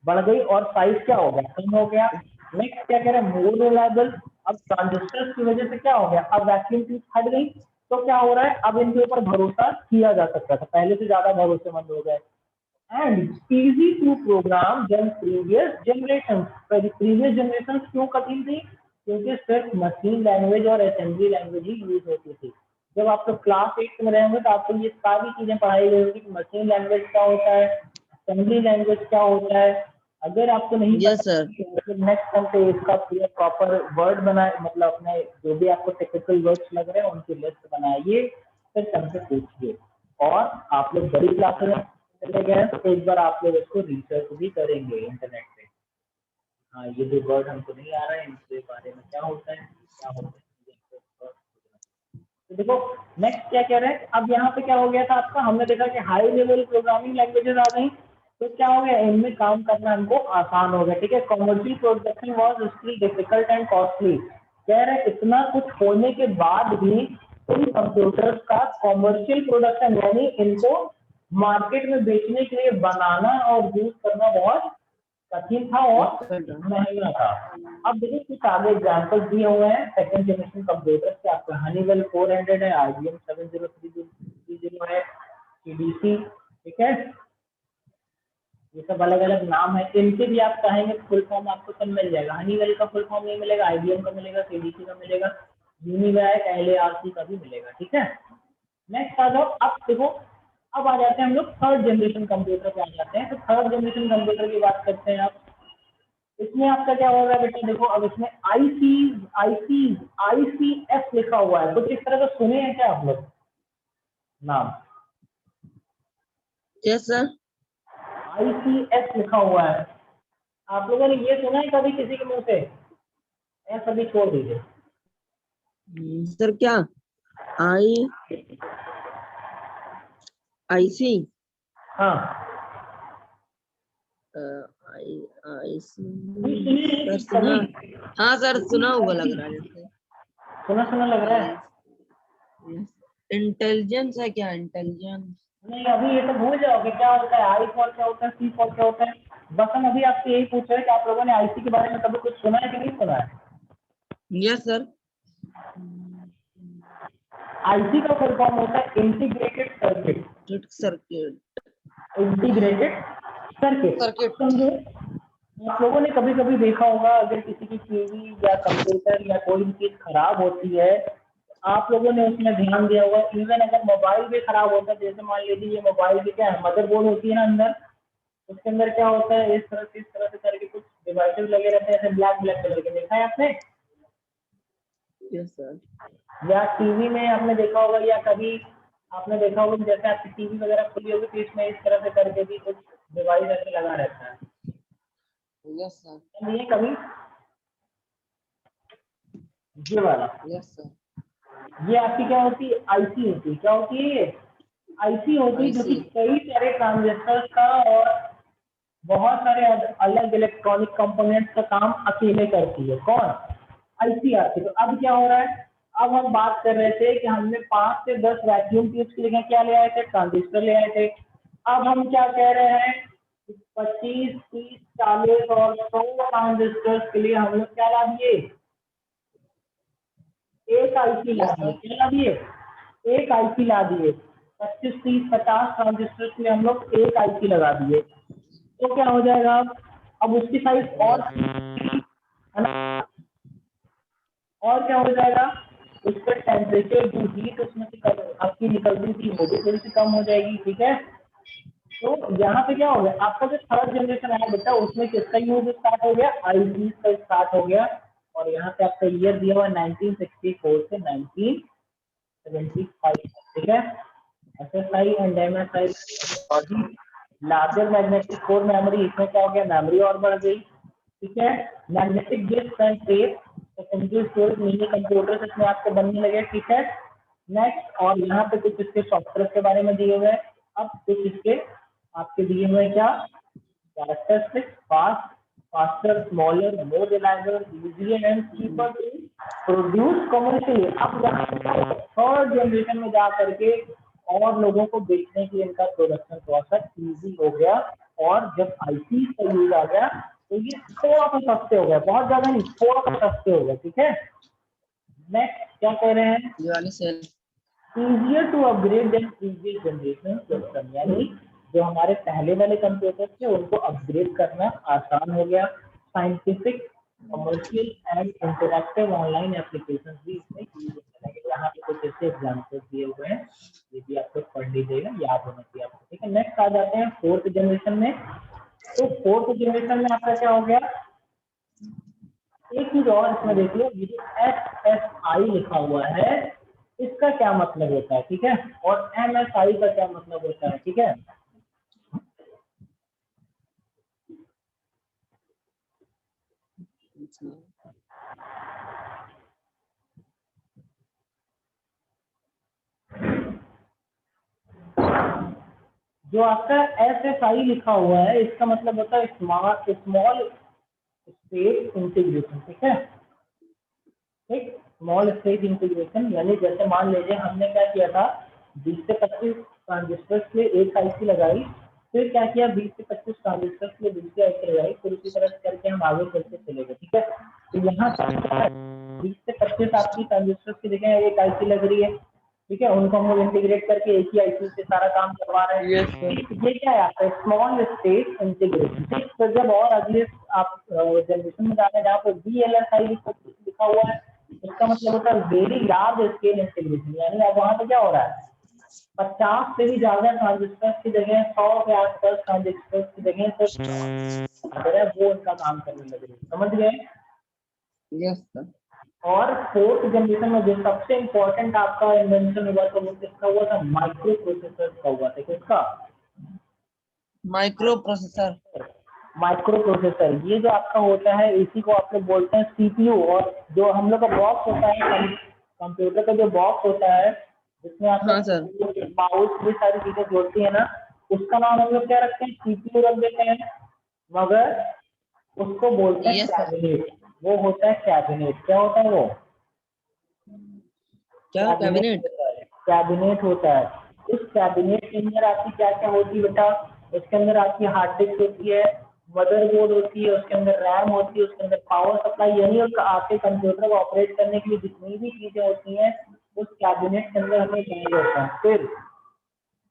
बढ़ गई, और साइज क्या हो गया, कम हो गया। नेक्स्ट क्या कह रहे हैं, मोर रिलायबल, अब ट्रांजिस्टर्स की वजह से क्या हो गया, अब वैक्यूम ट्यूब हट गई, तो क्या हो रहा है, अब इनके ऊपर भरोसा किया जा सकता था, पहले से ज्यादा भरोसेमंद हो गए। And easy to program then previous generation, previous generation क्यों कठिन थी, क्योंकि सिर्फ मशीन लैंग्वेज और असेंबली लैंग्वेज ही यूज होती थी। जब आप लोग क्लास 8 में रहेंगे तो आपको ये सारी चीजें पढ़ाई गई होगी कि मशीन लैंग्वेज क्या होता है, असेंबली लैंग्वेज क्या होता है। अगर आपको नहीं Yes, पता sir. तो नेक्स्ट टाइम पे इसका पूरा प्रॉपर वर्ड बनाए, मतलब अपने जो भी आपको टिपिकल वर्ड्स लग रहे हैं उनकी लिस्ट बनाइए, फिर हमसे पूछिए। और आप लोग बड़ी क्लासेस में चले गए हैं तो एक बार आप लोग इसको रिसर्च भी करेंगे इंटरनेट पे, हाँ ये जो वर्ड हमको नहीं आ रहा है इनके बारे में क्या होता है, क्या होता है। तो देखो नेक्स्ट क्या कह रहे हैं, अब यहाँ पे क्या हो गया था आपका, हमने देखा कि हाई लेवल प्रोग्रामिंग लैंग्वेजेस आ गई, तो क्या हो गया, इनमें काम करना हमको आसान हो गया, ठीक है। Commercial production was still difficult and costly, कह रहे हैं इतना कुछ होने के बाद भी इन कंप्यूटर्स का कॉमर्शियल प्रोडक्शन यानी इनको मार्केट में बेचने के लिए बनाना और यूज करना बहुत कठिन था और महंगा था। अब देखिए कुछ आगे एग्जाम्पल दिए हुए हैं सेकंड जनरेशन कंप्यूटर के, आपका हनीवेल 400 है, IBM 70330 है, CDC, ठीक है, ये सब अलग अलग नाम है, इनके भी आप चाहेंगे फुल फॉर्म आपको सब मिल जाएगा, हनीवेल का फुल फॉर्म नहीं मिलेगा, IBM का मिलेगा, CDC का मिलेगा, यूनिवैक LARC का भी मिलेगा, ठीक है। नेक्स्ट आ जाओ, अब देखो अब आ जाते हैं हम लोग थर्ड जनरेशन कंप्यूटर पे आ जाते हैं, तो थर्ड जनरेशन कंप्यूटर की बात करते हैं। आप इसमें आपका क्या होगा बेटा, देखो अब इसमें ICS लिखा हुआ है, कुछ इस तरह का सुने हैं क्या आप लोग नाम, Yes, sir. ICS लिखा हुआ है, आप लोगों ने ये सुना है कभी किसी के मुंह से, या सभी छोड़ दीजिए। Sir, क्या? IC? हाँ IC? सुनिए सर सुना, हाँ सर सुना हुआ लग रहा है जैसे। सुना सुना लग रहा है, इंटेलिजेंस है क्या, इंटेलिजेंस? नहीं अभी ये तो भूल जाओगे क्या होता है, आई फॉर क्या होता है, C फॉर क्या होता है, बस हम अभी आपसे यही पूछ रहे हैं कि आप लोगों ने IC के बारे में कभी कुछ सुना है कि नहीं सुना है। Yes sir. IC का फुल फॉर्म होता है integrated circuit, circuit. Integrated circuit समझो। आप लोगों ने कभी कभी देखा होगा अगर किसी की टीवी या कंप्यूटर या कोई भी चीज खराब होती है, आप लोगों ने उसमें ध्यान दिया होगा, इवन अगर मोबाइल भी खराब होता है, जैसे मान लीजिए ये मोबाइल की क्या है, मदरबोर्ड होती है ना अंदर, उसके अंदर क्या होता है, इस तरह से करके कुछ डिवाइसेस लगे रहते हैं, ऐसे ब्लैक ब्लैक कलर के, देखा है आपने? Yes sir. या टीवी में आपने देखा होगा, या कभी आपने देखा होगा जैसे आपकी टीवी वगैरह खुली होगी तो इसमें इस तरह से करके भी कुछ डिवाइस ऐसे लगा रहता है। Yes sir. ये कभी ये वाला, यस सर। ये आपकी क्या होती है, IC होती है, क्या होती है ये IC होती है, जो कि कई सारे ट्रांजिस्टर्स का और बहुत सारे अलग इलेक्ट्रॉनिक कंपोनेंट्स का काम अकेले करती है। कौन? आईसीआरसी। तो अब क्या हो रहा है, अब हम बात कर रहे थे कि हमने 5 से 10 वैक्यूम ट्यूब्स की जगह क्या ले आए थे, ट्रांजिस्टर ले आए थे। अब हम क्या कह रहे हैं, 25, 30, 40 और 100 ट्रांजिस्टर्स के लिए हम लोग क्या ला दिए, एक आईसी ला दिए। क्या ला दिए? एक आईसी ला दिए। 25, 30, 50 ट्रांजिस्टर्स के लिए हम लोग एक आईसी लगा दिए। तो क्या हो जाएगा, अब उसकी साइज और है ना, और क्या हो जाएगा, उसका टेम्परेचर जो हीट उसमें से आपकी निकलती थी वो भी थोड़ी सी कम हो जाएगी। ठीक है, तो यहाँ पे क्या हो गया, आपका जो थर्ड जनरेशन आया बेटा उसमें किसका यूज स्टार्ट हो गया, आईसी का स्टार्ट हो गया। और यहाँ पे आपका ईयर दिया हुआ 1964 से 1975। ठीक है, SSI and MSI larger magnetic core memory, इसमें क्या हो गया, मेमोरी और बढ़ गई। ठीक है, magnetic disk and tape secondary storage mini computers इसमें आपको बनने लगे। ठीक है, नेक्स्ट, और यहाँ पे कुछ इसके सॉफ्टवेयर के बारे में दिए हुए हैं। अब कुछ इसके आपके दिए हुए हैं क्या, characteristics, fast, faster, smaller, more reliable, easier and cheaper to produce commercially. अब थर्ड जनरेशन में जा करके और लोगों को बेचने के लिए इनका प्रोडक्शन प्रोसेस इजी हो गया। और जब आईसी का यूज आ गया तो ये थोड़ा सा सस्ते हो गए, बहुत ज्यादा नहीं, थोड़ा सा सस्ते हो गए। ठीक है, नेक्स्ट क्या कह रहे हैं, ये वाली cell easier to upgrade then previous generation system, यानी जो हमारे पहले वाले कंप्यूटर थे उनको अपग्रेड करना आसान हो गया। Scientific, commercial and interactive online application भी इसमें यूज होने लगे। यहाँ पे कुछ ऐसे एग्जाम्पल दिए हुए हैं, ये भी आपको पढ़ लीजिएगा, याद होना चाहिए आपको। ठीक है, नेक्स्ट आ जाते हैं फोर्थ जनरेशन में। तो फोर्थ जनरेशन में आपका क्या हो गया, एक चीज और इसमें देख लो, ये जो SSI लिखा हुआ है इसका क्या मतलब होता है। ठीक है, और MSI का क्या मतलब होता है। ठीक है, जो आपका SSI लिखा हुआ है इसका मतलब होता है स्मॉल स्टेट इंटीग्रेशन। ठीक है, ठीक, स्मॉल स्टेट इंटीग्रेशन, यानी जैसे मान लीजिए हमने क्या किया था, 20 से 25 ट्रांजिस्टर्स के लिए एक आईसी लगाई, फिर क्या किया, 20 से 25 ट्रांजिस्टर्स के लिए दूसरी आईसी लगाई, फिर उसी तरह से करके हम आगे चलते चले गए। ठीक है, तो यहाँ 20 से 25 आपकी ट्रांजिस्टर्स की जगह एक आईसी लग रही है। ठीक है, उनको हम लोग इंटीग्रेट करके एक ही आईसी से सारा काम करवा रहे हैं। ये क्या है आपका स्मॉल स्टेट इंटीग्रेशन। ठीक, तो जब और अगले आप जनरेशन में जा रहे हैं जहाँ पर VLSI लिखा हुआ है, इसका मतलब होता है वेरी लार्ज स्केल इंटीग्रेशन, यानी अब वहां पे क्या हो रहा है, 50 से भी ज्यादा ट्रांजिस्टर्स की जगह 100 के आसपास ट्रांजिस्टर्स की जगह सिर्फ वो उनका काम करने लगे। समझ गए? Yes sir. और फोर्थ जनरेशन में जो सबसे इम्पोर्टेंट आपका इन्वेंशन हुआ था वो किसका हुआ था, माइक्रो प्रोसेसर का हुआ था। किसका? Micro processor. Micro processor. ये जो आपका होता है इसी को आप लोग बोलते हैं सीपीयू। और जो हम लोग का बॉक्स होता है कंप्यूटर का, जो बॉक्स होता है जिसमें आप हाँ सर। माउस ये सारी चीजें जोड़ती है ना, उसका नाम हम लोग क्या रखते हैं, सीपीयू रख देते हैं। मगर उसको बोलते हैं यस सर। कैबिनेट। वो होता है कैबिनेट। क्या होता है वो? क्या कैबिनेट? कैबिनेट होता है। इस कैबिनेट के अंदर आपकी क्या क्या होती है बेटा, इसके अंदर आपकी हार्ड डिस्क होती है, मदरबोर्ड होती है, उसके अंदर रैम होती है, उसके अंदर पावर सप्लाई, यानी आपके कंप्यूटर को ऑपरेट करने के लिए जितनी भी चीजें होती हैं उस कैबिनेट के अंदर हमें चाहिए होता है। फिर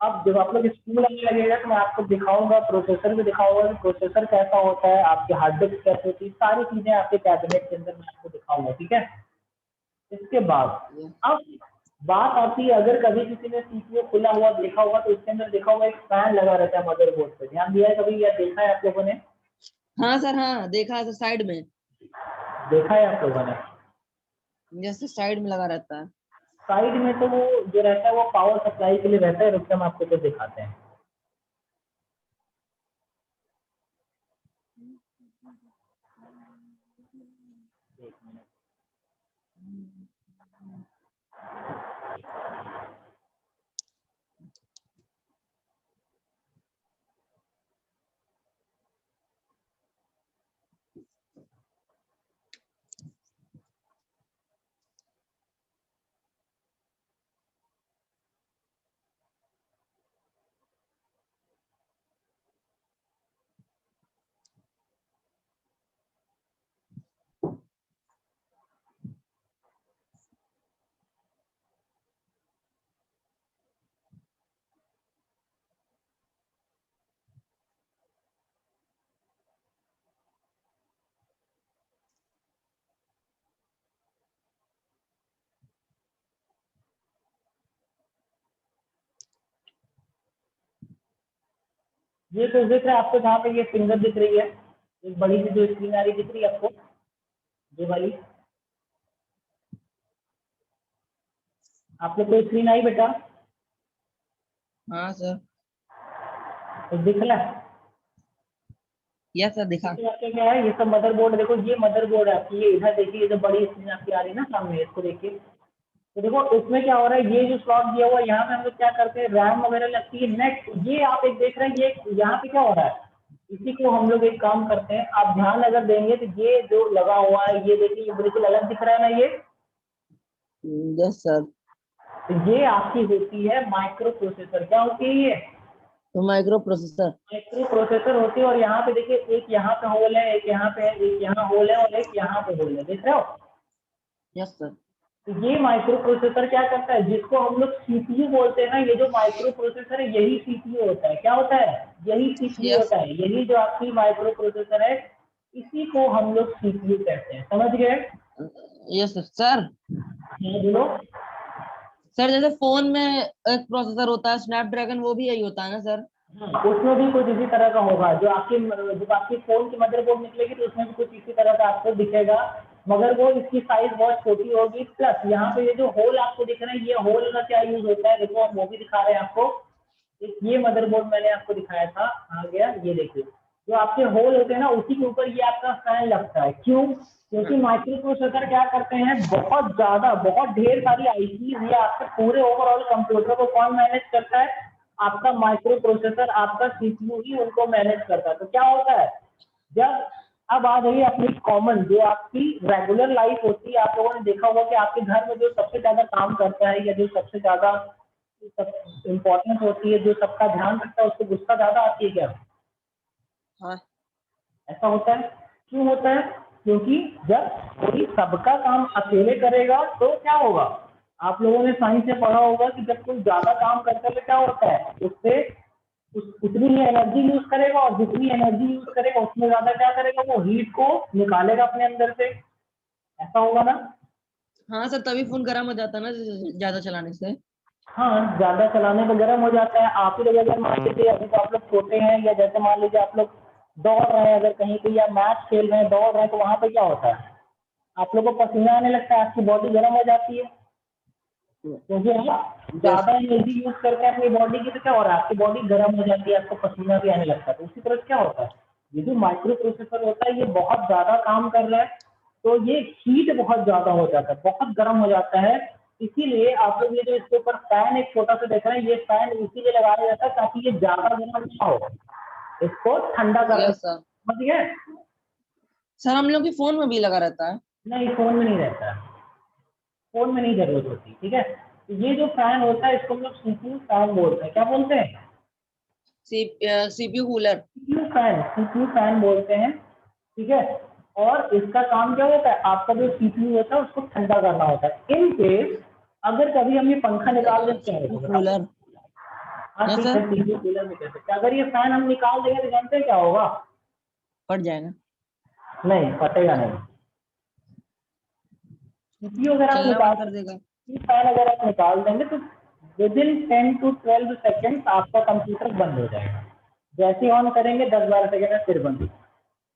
अब जब आप लोग स्कूल आने लगेगा तो मैं आपको दिखाऊंगा, प्रोसेसर भी दिखाऊंगा कि प्रोसेसर कैसा होता है, आपकी हार्ड डिस्क कैसी होती है, सारी चीजें आपके कैबिनेट के अंदर मैं आपको दिखाऊंगा। ठीक है, इसके बाद अब बात आती है, अगर कभी किसी ने सीपीयू खुला हुआ देखा होगा तो इसके अंदर देखा होगा एक फैन लगा रहता है मदरबोर्ड पे। ध्यान दिया है कभी या देखा है आप लोगों ने? हाँ सर, हाँ देखा है सर, साइड में। देखा है आप लोगों ने? जैसे साइड में लगा रहता है। साइड में तो वो जो रहता है वो पावर सप्लाई के लिए रहता है। रुक के हम आपको तो दिखाते हैं। एक मिनट। ये कुछ दिख रहा है आपको जहाँ पे ये फिंगर दिख रही है, एक बड़ी सी जो स्क्रीन आ रही दिख रही है आपको, ये वाली आप लोग को स्क्रीन आई बेटा? हाँ सर। तो दिख रहा है? यस सर दिखा। तो आपके क्या है, ये सब मदरबोर्ड, देखो ये मदरबोर्ड है आपकी, ये इधर देखिए, ये जो बड़ी स्क्रीन आपकी आ रही है ना सामने, इसको देखिए। तो देखो इसमें क्या हो रहा है, ये जो स्लॉट दिया हुआ है यहाँ पे हम लोग क्या करते हैं, रैम वगैरह लगती है, नेट, ये आप एक देख रहे हैं, ये यहाँ पे क्या हो रहा है, इसी को हम लोग एक काम करते हैं, आप ध्यान अगर देंगे तो ये जो लगा हुआ है, ये देखिए, ये बिल्कुल अलग दिख रहा है ना, ये यस सर। तो ये आपकी होती है माइक्रो प्रोसेसर। क्या होती है ये? तो माइक्रो प्रोसेसर। माइक्रो प्रोसेसर होती है। और यहाँ पे देखिए, एक यहाँ पे होल है, एक यहाँ पे है, एक यहाँ होल है और एक यहाँ पे होल है, देख रहे हो? Yes sir. तो ये माइक्रो प्रोसेसर क्या करता है, जिसको हम लोग सीपीयू बोलते हैं ना, ये जो माइक्रो प्रोसेसर है यही सीपीयू होता है। क्या होता है? यही सीपीयू Yes. होता है। यही जो आपकी माइक्रो प्रोसेसर है, इसी को हम लोग सीपीयू कहते हैं। समझ गए? Yes sir. हाँ बोलो। सर जैसे फोन में एक प्रोसेसर होता है स्नैपड्रैगन, वो भी यही होता है ना सर? उसमें भी कुछ इसी तरह का होगा, जो आपकी जब आपकी फोन की मदरबोर्ड निकलेगी तो उसमें भी कुछ इसी तरह का आपको दिखेगा, मगर वो इसकी साइज बहुत छोटी होगी। प्लस यहाँ पे ये जो होल आपको दिख रहा है, ये होल का क्या यूज होता है, देखो हम वो भी दिखा रहे हैं आपको। ये मदरबोर्ड मैंने आपको दिखाया था, आ गया, ये देखिए, जो आपके होल होते हैं ना, उसी के ऊपर ये आपका फैन लगता है। क्यों? क्योंकि माइक्रो प्रोसेसर क्या करते हैं, बहुत ज्यादा, बहुत ढेर सारी आईसीज, ये आपके पूरे ओवरऑल कंप्यूटर को कौन मैनेज करता है? आपका माइक्रो प्रोसेसर, आपका सीपीयू ही उनको मैनेज करता है। तो क्या होता है, जब अब आ गई अपनी कॉमन, जो आपकी रेगुलर लाइफ होती है, आप लोगों ने देखा होगा कि आपके घर में जो सबसे ज्यादा काम करता है या जो सबसे ज्यादा इम्पोर्टेंट होती है, जो सबका ध्यान रखता है, उसको गुस्सा ज्यादा आती है क्या? हाँ। ऐसा होता है। क्यों होता है? क्योंकि जब कोई सबका काम अकेले करेगा तो क्या होगा, आप लोगों ने साइंस में पढ़ा होगा कि जब कोई ज्यादा काम करता है तो क्या होता है, उससे उतनी ही एनर्जी यूज करेगा, और जितनी एनर्जी यूज करेगा उसमें ज्यादा क्या करेगा, वो हीट को निकालेगा अपने अंदर से। ऐसा होगा ना? हाँ सर, तभी फोन गर्म हो जाता है ना ज्यादा चलाने से। हाँ, ज्यादा चलाने पर गर्म हो जाता है। आप ही लोग अगर मान लीजिए अभी तो आप लोग छोटे हैं, या जैसे मान लीजिए आप लोग दौड़ रहे हैं अगर कहीं पे, या मैच खेल रहे हैं, दौड़ रहे हैं, तो वहां पे क्या होता है, आप लोग को पसीना आने लगता है, आपकी बॉडी गर्म हो जाती है, क्योंकि आप ज्यादा एनर्जी यूज करते हैं अपनी बॉडी की, तो क्या हो रहा है, आपकी बॉडी गर्म हो जाती है, आपको पसीना भी आने लगता है। तो उसी तरह क्या होता है, ये जो माइक्रो प्रोसेसर होता है, ये बहुत ज्यादा काम कर रहा है, तो ये हीट बहुत ज्यादा हो जाता है, बहुत गर्म हो जाता है। इसीलिए आप लोग ये जो इसके ऊपर फैन एक छोटा सा देख रहे हैं, ये फैन इसीलिए लगाया जाता है ताकि ये ज्यादा गर्म ना हो, इसको ठंडा कर यस सकते। सर। समझ गए? सर हम लोग के फोन में भी लगा रहता है? नहीं, फोन में नहीं रहता है, फोन में नहीं जरूरत होती। ठीक है, तो ये जो फैन होता है इसको हम लोग सीपीयू फैन बोलते हैं। क्या बोलते हैं? CPU cooler. सीपीयू फैन बोलते हैं। ठीक है, और इसका काम क्या होता है, आपका जो सीपीयू होता है उसको ठंडा करना होता है। इन केस अगर कभी हम ये पंखा निकाल देते हैं, कूलर। हाँ यस ठीक सर। है, सीपीयू कूलर में कह सकते हैं, अगर ये फैन हम निकाल देंगे तो जानते हैं क्या होगा? फट जाएगा। नहीं, फटेगा नहीं। सीपीयू अगर आप चलना निकाल, बंद कर देगा। फैन अगर आप निकाल देंगे तो विद इन 10 to 12 सेकेंड आपका कंप्यूटर बंद हो जाएगा। जैसे ही ऑन करेंगे 10-12 सेकेंड में फिर बंद,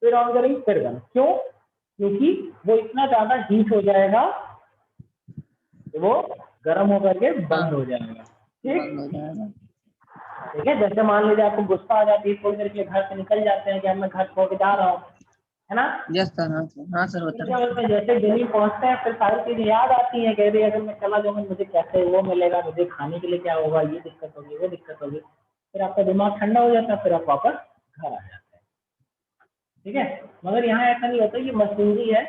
फिर ऑन करेंगे फिर बंद। क्यों? क्योंकि वो इतना ज्यादा हीट हो जाएगा, वो गर्म होकर के बंद हो जाएगा। बंद हो ठीक जाएगा। ठीक है, जैसे मान लीजिए आपको गुस्सा आ जाती है, थोड़ी देर के लिए घर से निकल जाते हैं कि मैं घर छोड़ के जा रहा हूँ, है ना? Yes sir. हाँ सर, हाँ सर होता क्या है। बोलते हैं, जैसे दिल्ली पहुंचते हैं फिर सारी चीजें याद आती हैं, कह रही अगर मैं चला जाऊंगा मुझे कैसे वो मिलेगा, मुझे खाने के लिए क्या होगा, ये दिक्कत होगी, वो दिक्कत होगी, फिर आपका दिमाग ठंडा हो जाता है, फिर आप वापस घर आ जाते हैं। ठीक है, मगर यहाँ ऐसा नहीं होता, ये मशीनरी है,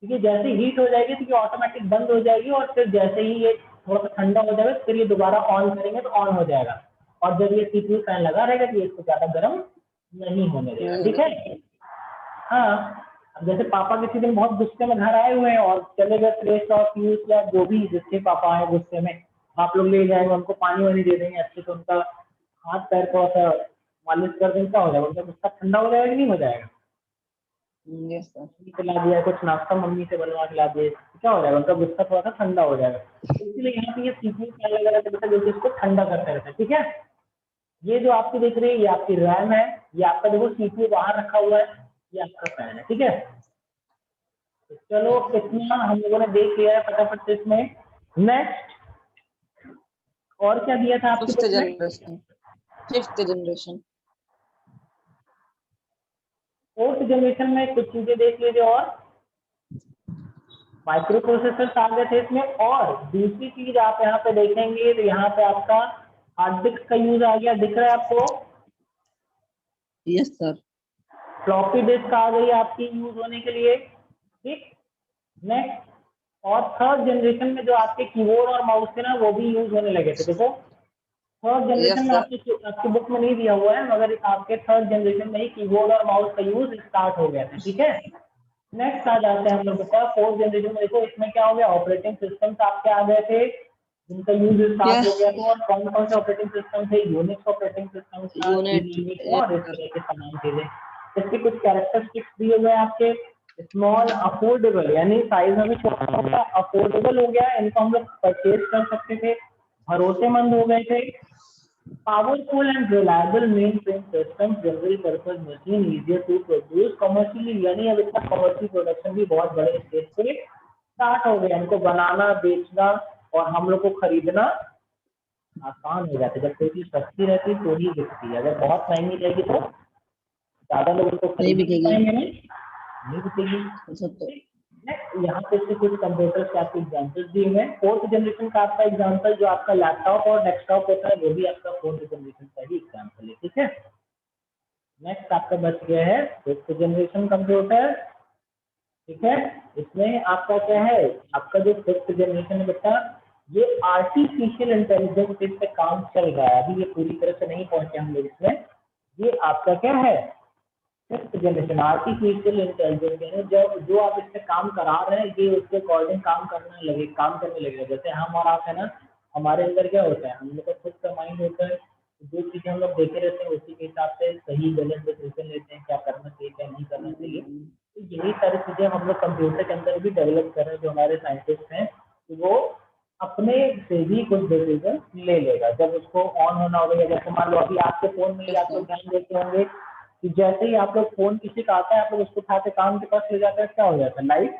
क्योंकि जैसे हीट हो जाएगी तो ये ऑटोमेटिक बंद हो जाएगी, और फिर जैसे ही ये थोड़ा सा ठंडा हो जाएगा फिर ये दोबारा ऑन करेंगे तो ऑन हो जाएगा, और जब ये सीपीयू फैन लगा रहेगा तो ये इसको ज्यादा गर्म नहीं होने देगा। ठीक है, हाँ। अब जैसे पापा किसी दिन बहुत गुस्से में घर आए हुए हैं और चले गए फ्रेश और पीयूष या जो भी जिसके पापा आए गुस्से में, आप लोग ले जाएंगे, उनको पानी वानी दे देंगे अच्छे से, उनका हाथ पैर को ऐसा मालिश कर देंगे, क्या हो जाएगा, उनका गुस्सा ठंडा हो जाएगा कि नहीं हो जाएगा? Yes sir. खिला दिया, कुछ नाश्ता मम्मी से बनवा खिला दिए, क्या हो जाएगा, उनका गुस्सा थोड़ा सा ठंडा हो जाएगा। तो इसलिए यहाँ पे ये सीपीयू फैन लगा रहता है, जो इसको ठंडा करता रहता है। ठीक है, ये जो आपकी दिख रही है ये आपकी रैम है, ये आपका देखो सीपीयू बाहर रखा हुआ है, ये आपका फैन है, ठीक है। तो चलो इतना हम लोगों ने देख लिया है फटाफट से इसमें। नेक्स्ट और क्या दिया था आपके फिफ्थ बुक में? Generation, fifth generation. Fourth generation में कुछ चीजें देख लीजिए, और माइक्रो प्रोसेसर आ गए थे इसमें। और दूसरी चीज आप यहाँ पे देखेंगे तो यहाँ पे आपका हार्ड डिस्क का यूज आ गया, दिख रहा है आपको? Yes sir. फ्लॉपी डिस्क आ गई आपकी यूज होने के लिए, ठीक। नेक्स्ट और थर्ड जनरेशन में जो आपके कीबोर्ड और माउस थे ना वो भी यूज होने लगे थे। देखो थर्ड जनरेशन Yes, में sir. आपकी बुक में नहीं दिया हुआ है, मगर आपके थर्ड जनरेशन में ही कीबोर्ड और माउस का यूज स्टार्ट हो गया था, ठीक है। नेक्स्ट आ जाते हैं हम लोग का फोर्थ जनरेशन में। देखो इसमें क्या हो गया, ऑपरेटिंग सिस्टम आपके आ गए थे जिनका यूज स्टार्ट हो Yes. गया था। और कौन कौन से ऑपरेटिंग सिस्टम थे? यूनिक्स ऑपरेटिंग सिस्टम था, Unit. यूनिक्स Yes, और इस sir. तरह के तमाम चीजें। इसके कुछ कैरेक्टरिस्टिक्स दिए हुए हैं आपके। स्मॉल अफोर्डेबल, यानी साइज में भी छोटा होगा, अफोर्डेबल हो गया, इनको हम लोग परचेज कर सकते थे, भरोसेमंद हो गए थे। Powerful and reliable mainframe systems, general purpose machine, easier to produce commercially, यानी अब इसका कमर्शियल प्रोडक्शन भी बहुत बड़े स्टेज पे स्टार्ट हो गया। इनको बनाना, बेचना और हम लोग को खरीदना आसान हो जाता है। जब कोई चीज सस्ती रहती है तो ही बिकती है, अगर बहुत महंगी रहेगी तो ज्यादा लोग उनको नहीं खरीद नहीं बिकेगी। पाएंगे, नहीं बिकेगी। अच्छा तो नेक्स्ट यहाँ पे से कुछ कंप्यूटर्स के आपके एग्जाम्पल्स दिए हुए हैं। फोर्थ जनरेशन का आपका एग्जाम्पल जो आपका लैपटॉप और डेस्कटॉप होता है वो भी आपका फोर्थ जनरेशन का ही एग्जाम्पल है, ठीक है। नेक्स्ट आपका बच गया है फिफ्थ जनरेशन कंप्यूटर, ठीक है। इसमें आपका क्या है, आपका जो फिफ्थ जनरेशन है बच्चा, ये आर्टिफिशियल इंटेलिजेंस इस पे काम चल रहा है, अभी ये पूरी तरह से नहीं पहुंचे हम लोग इसमें। ये आपका क्या है, फिफ्थ जनरेशन आर्टिफिशियल इंटेलिजेंस है। जो आप इस पे काम करा रहे हैं ये उसके अकॉर्डिंग काम करने लगेगा। जैसे हम और आप है ना, हमारे अंदर क्या होता है, हम लोग का खुद का माइंड होता है, जो चीजें हम लोग देखे रहते हैं उसी के हिसाब से सही गलत डिसीजन लेते हैं, क्या करना चाहिए क्या नहीं करना चाहिए। तो यही सारी चीजें हम लोग कंप्यूटर के अंदर भी डेवलप कर रहे हैं। जो हमारे साइंटिस्ट हैं वो अपने से भी कुछ डिसीजन ले लेगा जब उसको ऑन होना होगा। जैसे मान लो अभी आपके फोन में ही आप लोग ध्यान देते होंगे कि जैसे ही आप लोग फोन किसी का आता है, आप लोग उसको उठा के कान के पास ले जाते हैं, क्या हो जाता है, लाइट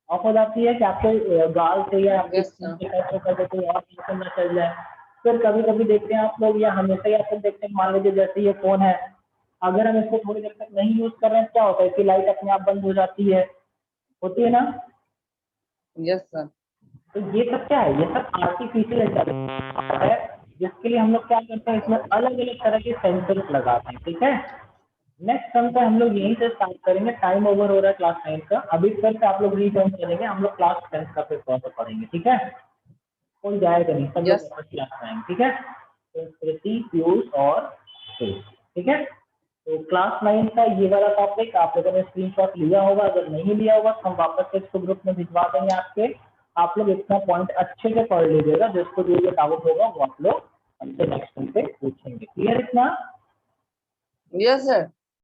ऑफ हो जाती है कि आपके गाल से या आपके Yes, फोन sir. से टच होकर के कोई और फंक्शन ना चल जाए। फिर कभी कभी देखते हैं आप लोग, या हमेशा ही आप लोग देखते हैं, मान लीजिए जैसे ये फोन है, अगर हम इसको थोड़ी देर तक नहीं यूज कर रहे हैं क्या होता है, इसकी लाइट अपने आप बंद हो जाती है, होती है ना। Yes, sir. तो ये सब क्या है, ये सब आर्टिफिशियल इंटेलिजेंस है, जिसके लिए हम लोग क्या करते हैं, इसमें अलग अलग तरह के सेंसर्स लगाते हैं, ठीक है। नेक्स्ट टर्म पे हम लोग यहीं से स्टार्ट करेंगे, टाइम ओवर हो रहा है क्लास 9 का, अभी फिर से आप लोग रिटर्न करेंगे, हम लोग क्लास 10 का फिर से पढ़ेंगे, ठीक है। कोई जाएगा नहीं, सब लोग Yes. वापस क्लास में आएंगे, ठीक है। संस्कृति, पीयूष और तेज, ठीक है। तो क्लास 9 का ये वाला टॉपिक आप लोगों ने स्क्रीनशॉट लिया होगा, अगर नहीं लिया होगा तो हम वापस से इसको ग्रुप में भिजवा देंगे आपके। आप लोग इतना पॉइंट अच्छे से पढ़ लीजिएगा, जिसको जो डाउट होगा वो आप लोग हमसे नेक्स्ट टाइम पे पूछेंगे। क्लियर इतना? Yes, sir.